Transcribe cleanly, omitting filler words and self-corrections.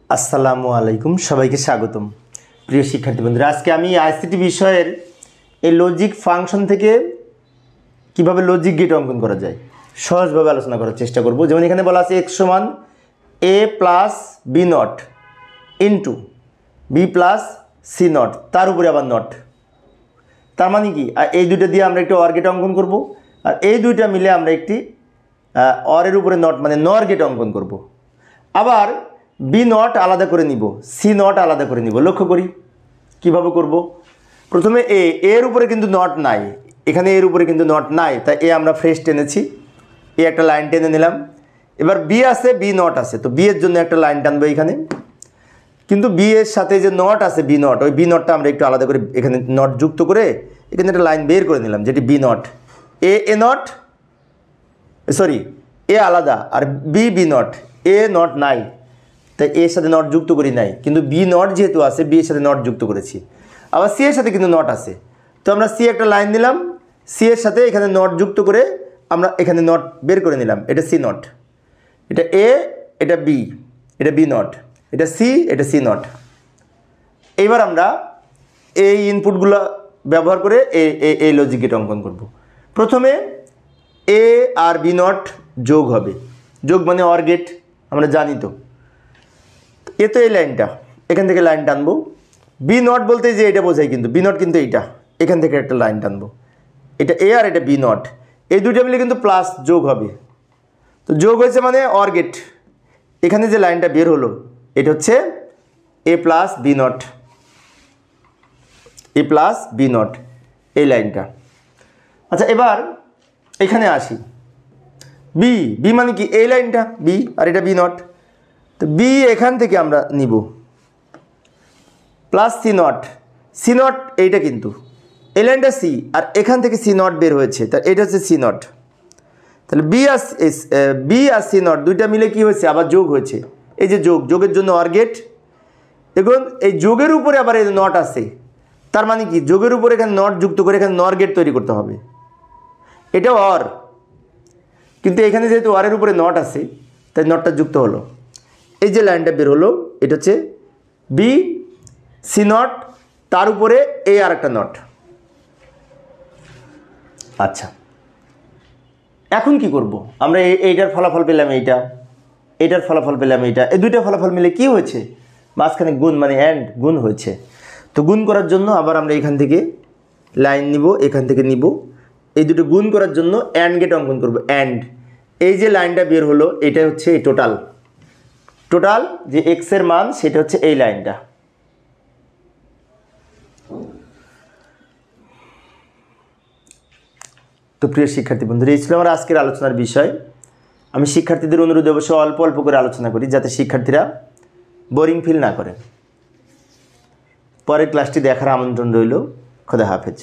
আসসালামু আলাইকুম, সবাইকে স্বাগতম। প্রিয় শিক্ষার্থী বন্ধুরা, আজকে আমি আইসিটি বিষয়ের এই লজিক ফাংশন থেকে কিভাবে লজিক গেট অঙ্কন করা যায় সহজভাবে আলোচনা করার চেষ্টা করব। যেমন এখানে বলা আছে x সমান a plus B not into B plus C not, তার উপরে আবার নট। তার মানে কি, এই দুইটা দিয়ে আমরা একটি অর গেট অঙ্কন করব, আর এই দুইটা মিলে আমরা একটি অরের উপরে নট মানে নর গেট অঙ্কন করব। আবার বি নট আলাদা করে নিব, সি নট আলাদা করে নিব। লক্ষ্য করি কিভাবে করব। প্রথমে এর উপরে কিন্তু নট নাই, এখানে এর উপরে কিন্তু নট নাই, তাই এ আমরা ফ্রেশ টেনেছি, এ একটা লাইন টেনে নিলাম। এবার বি আছে, বি নট আছে, তো বি এর জন্য একটা লাইন টানবো এখানে। কিন্তু বি এর সাথে যে নট আছে বি নট, ওই বি নটটা আমরা একটু আলাদা করে এখানে নট যুক্ত করে এখানে একটা লাইন বের করে নিলাম, যেটি B not. A not sorry A আলাদা, আর বি নট, এ নট নাই, তাই এর সাথে নট যুক্ত করি নাই, কিন্তু বি নট যেহেতু আছে বি এর সাথে নট যুক্ত করেছি। আবার সি এর সাথে কিন্তু নট আছে, তো আমরা সি একটা লাইন দিলাম, সি এর সাথে এখানে নট যুক্ত করে আমরা এখানে নট বের করে নিলাম। এটা সি নট, এটা এ, এটা বি, এটা বি নট, এটা সি, এটা সি নট। এইবার আমরা এই ইনপুটগুলো ব্যবহার করে এই লজিক গেট অঙ্কন করব। প্রথমে এ আর বি নট যোগ হবে, যোগ মানে অর গেট, আমরা জানি তো। এ তো এই লাইনটা, এখান থেকে লাইন টানবো। বি নট বলতে যে এটা বোঝাই, কিন্তু বি নট কিন্তু এইটা, এখান থেকে একটা লাইন টানবো। এটা এ আর এটা বি নট, এই দুইটা মিলে কিন্তু প্লাস যোগ হবে। তো যোগ হয়েছে মানে অর গেট। এখানে যে লাইনটা বের হলো এটা হচ্ছে A plus B not, A plus B not, এই লাইনটা। আচ্ছা, এবার এখানে আসি। বি মানে কি, এই লাইনটা বি, আর এটা বি নট। তো বি এখান থেকে আমরা নিব প্লাস সি নট এইটা, কিন্তু এই লাইনটা সি, আর এখান থেকে সি নট বের হয়েছে, তা এটা হচ্ছে সি নট। তাহলে বি আর সি নট দুইটা মিলে কি হয়েছে, আবার যোগ হয়েছে। এই যে যোগের জন্য অর গেট। এখন এই যোগের উপরে আবার এই নট আছে, তার মানে কি, যোগের উপরে এখানে নট যুক্ত করে এখানে নর গেট তৈরি করতে হবে। এটা অর, কিন্তু এখানে যেহেতু অরের উপরে নট আছে তাই নটটা যুক্ত হলো। এই যে লাইনটা বের হলো এটা হচ্ছে বি সি নট, তার উপরে এই আর একটা নট। আচ্ছা, এখন কি করব, আমরা এইটার ফলাফল পেলাম, এইটার ফলাফল পেলাম, এই দুইটা ফলাফল মিলে কি হয়েছে, মাঝখানে গুণ মানে অ্যান্ড, গুণ হয়েছে। তো গুণ করার জন্য আবার আমরা এখান থেকে লাইন নিব, এখান থেকে নিব, এই দুটো গুণ করার জন্য অ্যান্ড গেট অঙ্কন করব। অ্যান্ড এই যে লাইনটা বের হলো এটা হচ্ছে এই টোটাল যে এক্স এর মান সেটা হচ্ছে এই লাইনটা। তো প্রিয় শিক্ষার্থী বন্ধুরা, এই ছিল আমার আজকের আলোচনার বিষয়। আমি শিক্ষার্থীদের অনুরোধে অবশ্যই অল্প অল্প করে আলোচনা করি, যাতে শিক্ষার্থীরা বোরিং ফিল না করে। পরের ক্লাসটি দেখার আমন্ত্রণ রইল। খোদা হাফেজ।